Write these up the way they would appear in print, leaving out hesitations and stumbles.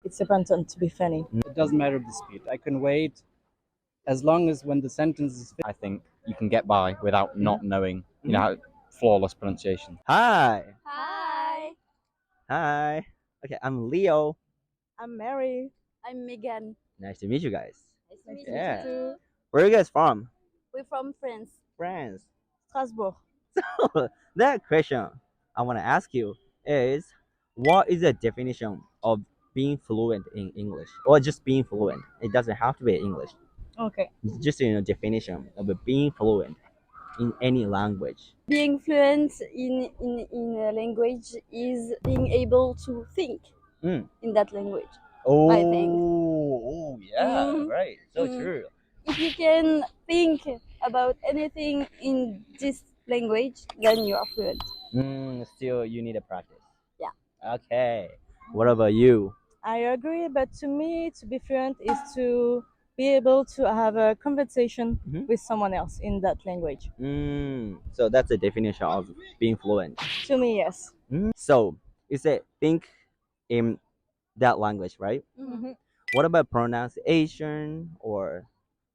it's important to be funny. It doesn't matter the speed. I can wait as long as when the sentence is I think you can get by without not knowing, flawless pronunciation. Hi. Hi, Hi. Okay, I'm Leo. I'm Mary. I'm Megan. Nice to meet you guys. Nice to meet Yeah. you too. Where are you guys from? We're from France. France. Strasbourg. That question I want to ask you is, what is the definition of being fluent in English, or just being fluent? It doesn't have to be English. Okay. Just definition of being fluent in any language. Being fluent in a language is being able to think Mm. in that language. Oh, I think. Oh, yeah, Mhm. right. So Mhm. true. If you can think about anything in this language, then you are fluent. Still, you need to practice. Yeah. Okay. What about you? I agree, but to me, to be fluent is to be able to have a conversation with someone else in that language. So that's the definition of being fluent. To me, yes. So you say think in that language, right? Mhm. What about pronunciation or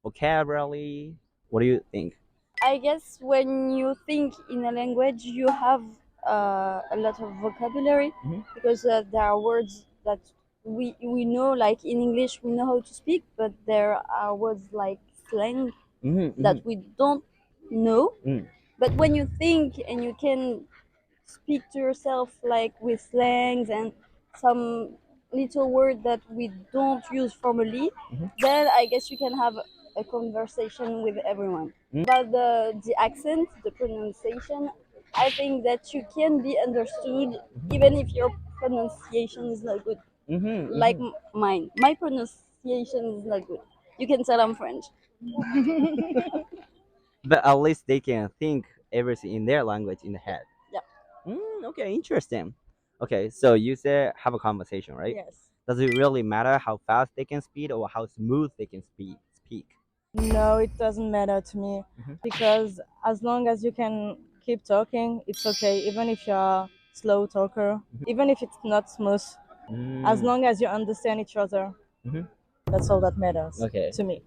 vocabulary? What do you think? I guess when you think in a language, you have a lot of vocabulary because there are words that we know, like in English, we know how to speak, but there are words like slang that we don't know. But when you think and you can speak to yourself like with slangs and some little word that we don't use formally, then I guess you can have a conversation with everyone. About the accent, the pronunciation, I think that you can be understood even if your pronunciation is not good. Like mine. My pronunciation is not good. You can tell I'm French. But at least they can think everything in their language in the head. Yeah. Okay, interesting. Okay, so you said have a conversation, right? Yes. Does it really matter how fast they can speak or how smooth they can speak? No, it doesn't matter to me because as long as you can keep talking, it's okay. Even if you're slow talker, even if it's not smooth, as long as you understand each other, that's all that matters Okay. to me.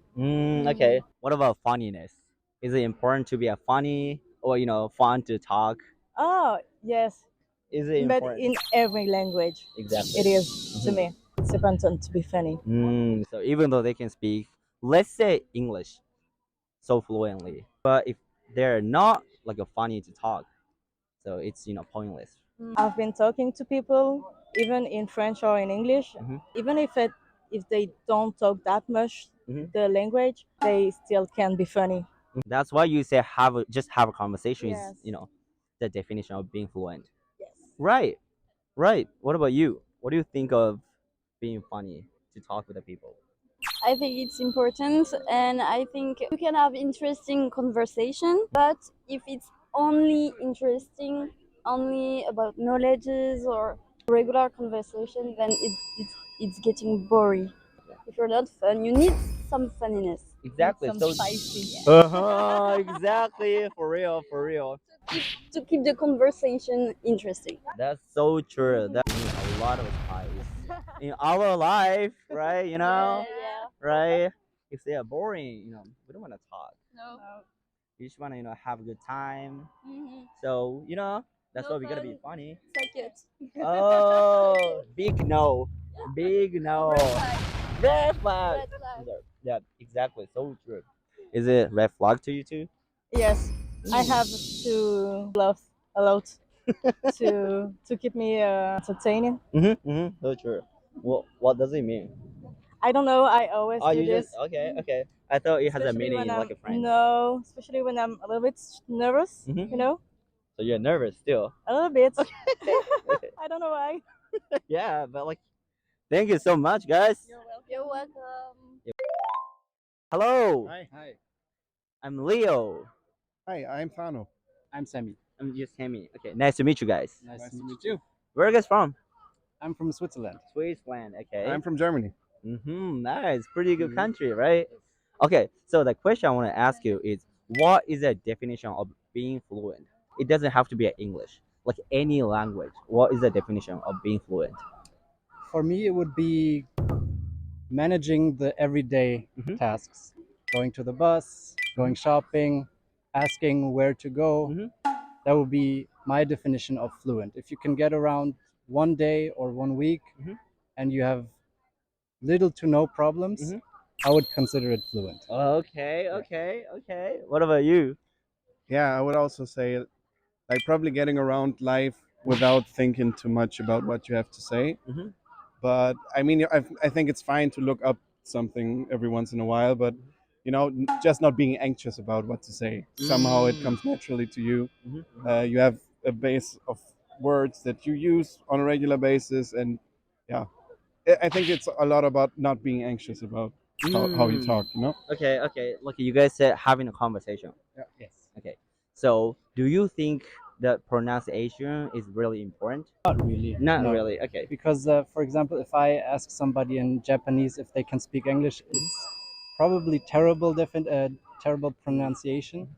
Okay. What about funniness? Is it important to be a funny or fun to talk? Oh, yes, Is it but important? in every language, Exactly. it is to me. It's important to be funny. So even though they can speak, let's say English so fluently, but if they're not like a funny to talk, so it's pointless. I've been talking to people, even in French or in English, even if they don't talk that much the language, they still can be funny. That's why you say just have a conversation Yes. is the definition of being fluent. Yes. Right. Right. What about you? What do you think of being funny to talk with the people? I think it's important, and I think you can have interesting conversation, but if it's only interesting, only about knowledges or regular conversation, then it's getting boring. If you're not fun, you need some funniness. Exactly. Some So spicy. exactly. For real. For real. To keep the conversation interesting. That's so true. That needs a lot of spice in our life, right? Yeah. Right? If they are boring, we don't want to talk. No. We just want to, have a good time. Mm-hmm. So, that's No why we gotta fun. be funny. So cute. Oh, big no. Big no. Red flag. Red flag. Red flag. Yeah, exactly. So true. Is it red flag to you too? Yes, I have to laugh a lot to keep me entertaining. So true. What does it mean? I don't know. I always Oh, do you just this, okay. I thought it has a especially meaning when like I'm a friend. no, especially when I'm a little bit nervous. So you're nervous still. A little bit. I don't know why. Yeah, but thank you so much, guys. You're welcome. Hello, Hi. I'm Leo. Hi, I'm Fano. I'm Sammy. I'm just Sammy. Okay, nice to meet you guys. Nice to meet you. Where are you guys from? I'm from Switzerland. Switzerland. Okay. I'm from Germany. Nice. Pretty good country, right? Okay, so the question I want to ask you is, what is the definition of being fluent? It doesn't have to be English, like any language. What is the definition of being fluent? For me, it would be managing the everyday Mhm. tasks, going to the bus, going shopping, asking where to go. Mhm. That would be my definition of fluent. If you can get around one day or 1 week Mhm. and you have little to no problems, Mhm. I would consider it fluent. Okay, okay. What about you? Yeah, I would also say like probably getting around life without thinking too much about what you have to say. Mhm. But I mean, I think it's fine to look up something every once in a while, but just not being anxious about what to say. Somehow it comes naturally to you. Mhm. You have a base of words that you use on a regular basis, and yeah, I think it's a lot about not being anxious about how you talk. Okay. Look, you guys said having a conversation. Yes. Okay. So, do you think that pronunciation is really important? Not really. Not No. really. Okay. Because, for example, if I ask somebody in Japanese if they can speak English, it's probably terrible pronunciation,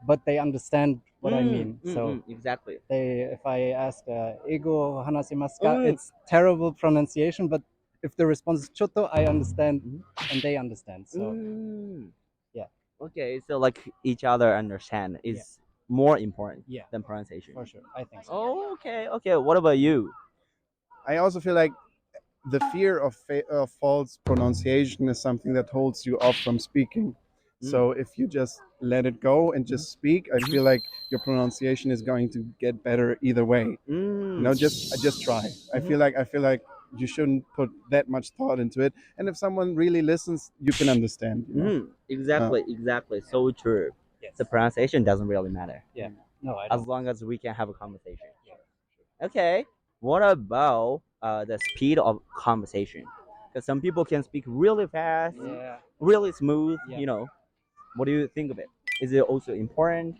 but they understand what I mean. So Exactly. if I ask "Ego hanashimasu ka," Mm. it's terrible pronunciation, but if the response is "choto," I understand, and they understand. So Mm. yeah, Okay, so like each other understand is more important yeah, than pronunciation. for sure, I think so. Oh, okay. What about you? I also feel like the fear of false pronunciation is something that holds you off from speaking. So if you just let it go and just speak, I feel like your pronunciation is going to get better either way. Just try. I feel like you shouldn't put that much thought into it. And if someone really listens, you can understand. Exactly. So true. Yes. The pronunciation doesn't really matter Yeah. No, I as don't. long as we can have a conversation. Okay. What about the speed of conversation? Because some people can speak really fast, Yeah. really smooth. Yeah. What do you think of it? Is it also important?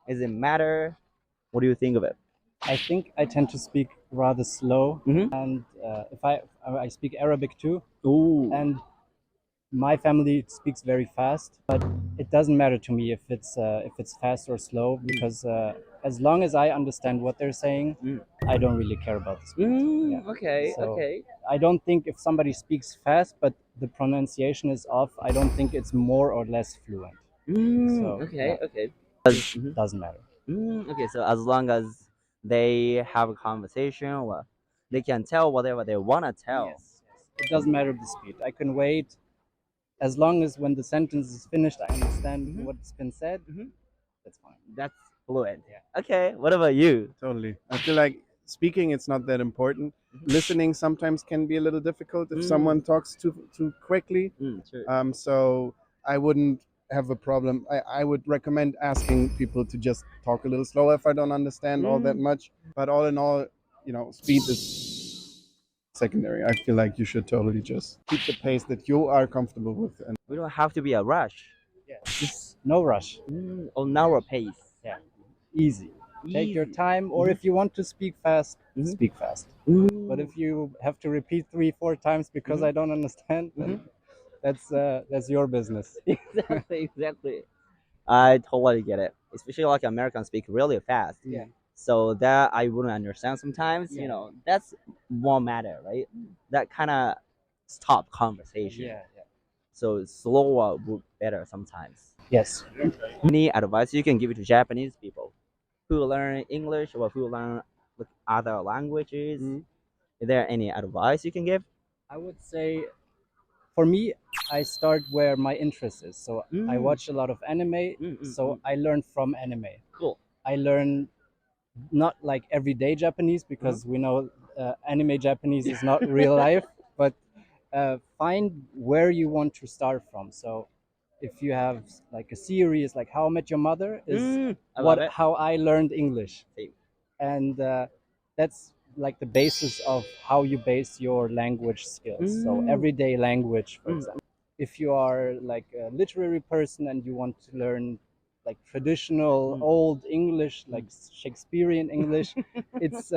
Does it matter? What do you think of it? I think I tend to speak rather slow, Mm-hmm. and if I speak Arabic too, Ooh. and my family speaks very fast, but it doesn't matter to me if it's fast or slow because as long as I understand what they're saying, I don't really care about the speed. Yeah. Okay. So Okay. I don't think if somebody speaks fast but the pronunciation is off, I don't think it's more or less fluent. So Okay. yeah, Okay. it doesn't matter. Okay. So as long as they have a conversation, well, they can tell whatever they wanna tell. Yes. It doesn't matter the speed. I can wait as long as when the sentence is finished, I understand what's been said. That's fine. That's fluent. Okay. What about you? Totally. I feel like speaking it's not that important. Listening sometimes can be a little difficult if someone talks too quickly. True. So I wouldn't have a problem. I would recommend asking people to just talk a little slower if I don't understand all that much. But all in all, speed is secondary. I feel like you should totally just keep the pace that you are comfortable with. And We don't have to be a rush. Yeah. Just no rush. On our pace. Yeah. Easy. Take your Easy. time, or if you want to speak fast, speak fast. But if you have to repeat 3, 4 times because I don't understand, then that's your business. Exactly. I totally get it. Especially like Americans speak really fast. Yeah. So that I wouldn't understand sometimes. Yeah. That's won't matter, right? That kind of stop conversation. Yeah. So slower would better sometimes. Yes. Any advice you can give to Japanese people who learn English or who learn like, other languages? Is there any advice you can give? I would say, for me, I start where my interest is. So I watch a lot of anime. So I learn from anime. Cool. I learn not like everyday Japanese because we know anime Japanese is not real life, but find where you want to start from. So if you have like a series like How I Met Your Mother is I love it. how I learned English, Same. and that's like the basis of how you base your language skills. So everyday language, for example. If you are like a literary person and you want to learn like traditional old English, like Shakespearean English, it's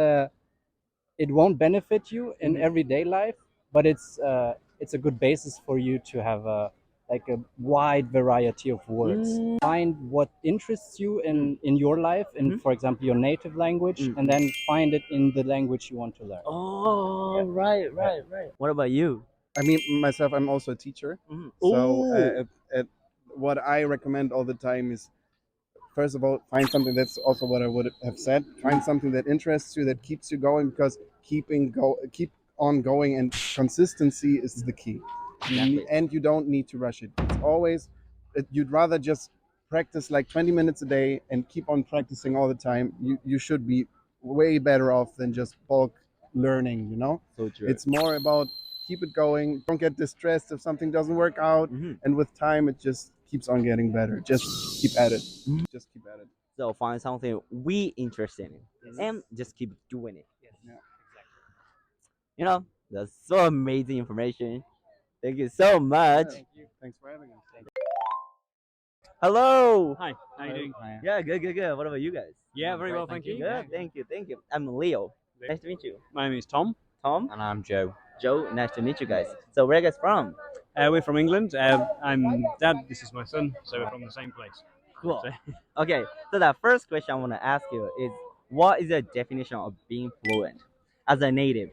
it won't benefit you in everyday life, but it's a good basis for you to have a wide variety of words. Find what interests you in your life, in for example your native language, and then find it in the language you want to learn. Oh, right. What about you? I mean, myself, I'm also a teacher. Mhm. So Ooh. what I recommend all the time is, first of all, find something. That's also what I would have said. Find something that interests you, that keeps you going, because keep on going, and consistency is the key. Exactly. And you don't need to rush it. It's always, you'd rather just practice like 20 minutes a day and keep on practicing all the time. You should be way better off than just bulk learning, you know? So true. It's more about keep it going. Don't get distressed if something doesn't work out. Mhm. And with time, it just keeps on getting better. Just keep at it. Mhm. Just keep at it. So find something we interested in, Yes. and just keep doing it. Yes. Yeah. You know, that's so amazing information. Thank you so much. Thank you. Thanks for having us. Hello. Hi, how you doing? Yeah, good. What about you guys? Yeah, very well, thank you. Good. Thank you. I'm Leo. Nice to meet you. My name is Tom. Tom, And I'm Joe. Joe. Nice to meet you guys. So where are you guys from? We're from England. I'm Dad. This is my son. So we're from the same place. Cool. So- Okay. So the first question I want to ask you is, what is the definition of being fluent as a native?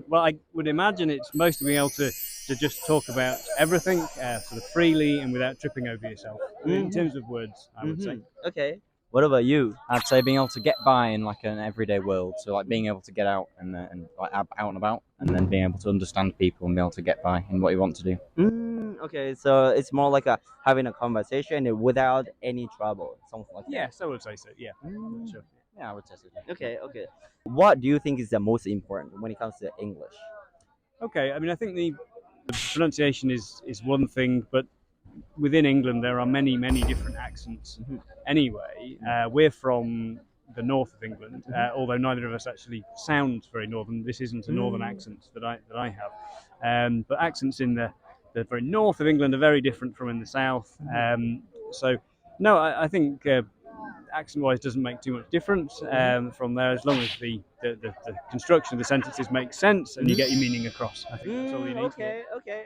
Well, I would imagine it's mostly being able to just talk about everything sort of freely and without tripping over yourself. In terms of words, I would say. Mhm. Okay. What about you? I'd say being able to get by in like an everyday world. So like being able to get out and like out and about, and then being able to understand people and be able to get by in what you want to do. Okay, so it's more like having a conversation without any trouble, something like that. Yes, I would say so. Yeah, Mm. sure. Yeah, I would say so. Okay. What do you think is the most important when it comes to English? Okay, I mean, I think the pronunciation is one thing, but within England there are many different accents. Mhm. Anyway, we're from the north of England, although neither of us actually sounds very northern. This isn't a northern accent that I have, but accents in the very north of England are very different from in the south. So no, I think accent-wise doesn't make too much difference from there, as long as the construction of the sentences makes sense and you get your meaning across. I think that's all you need.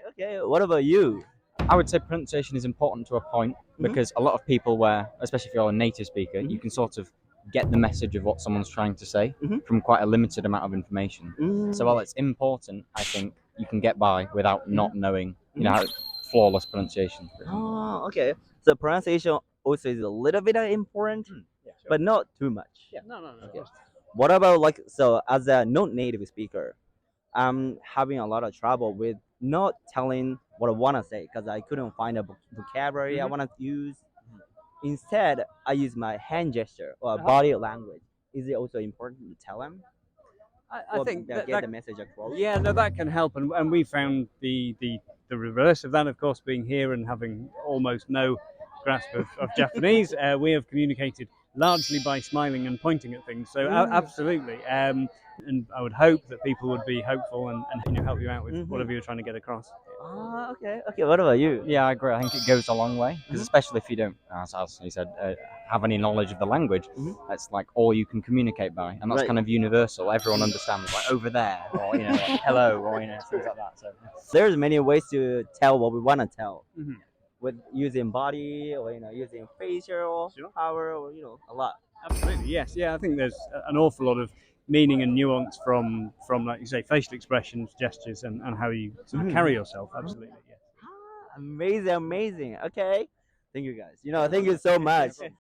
Okay. What about you? I would say pronunciation is important to a point because a lot of people, where especially if you're a native speaker, you can sort of get the message of what someone's trying to say from quite a limited amount of information. So while it's important, I think you can get by without not knowing, flawless pronunciation. Oh, okay. So pronunciation also is a little bit important, Yeah, sure. but not too much. No. Okay. What about as a non-native speaker, I'm having a lot of trouble with not telling what I want to say because I couldn't find a vocabulary I want to use. Instead, I use my hand gesture or body language. Is it also important to tell them? I think get that the message across? yeah, no, that can help, and we found the reverse of that, of course, being here and having almost no grasp of Japanese. We have communicated largely by smiling and pointing at things. So absolutely, and I would hope that people would be hopeful and help you out with whatever you're trying to get across. Ah, okay. What about you? Yeah, I agree. I think it goes a long way because especially if you don't, as you said, have any knowledge of the language, that's like all you can communicate by, and that's Right. kind of universal. Everyone understands, like over there, or like, hello, or things like that. So There's many ways to tell what we want to tell. Mhm. With using body or using facial Sure. power or a lot. Absolutely, yes, yeah. I think there's an awful lot of meaning and nuance from like you say, facial expressions, gestures, and how you sort of carry yourself. Absolutely, yes. Amazing. Okay. Thank you guys. Thank you so much.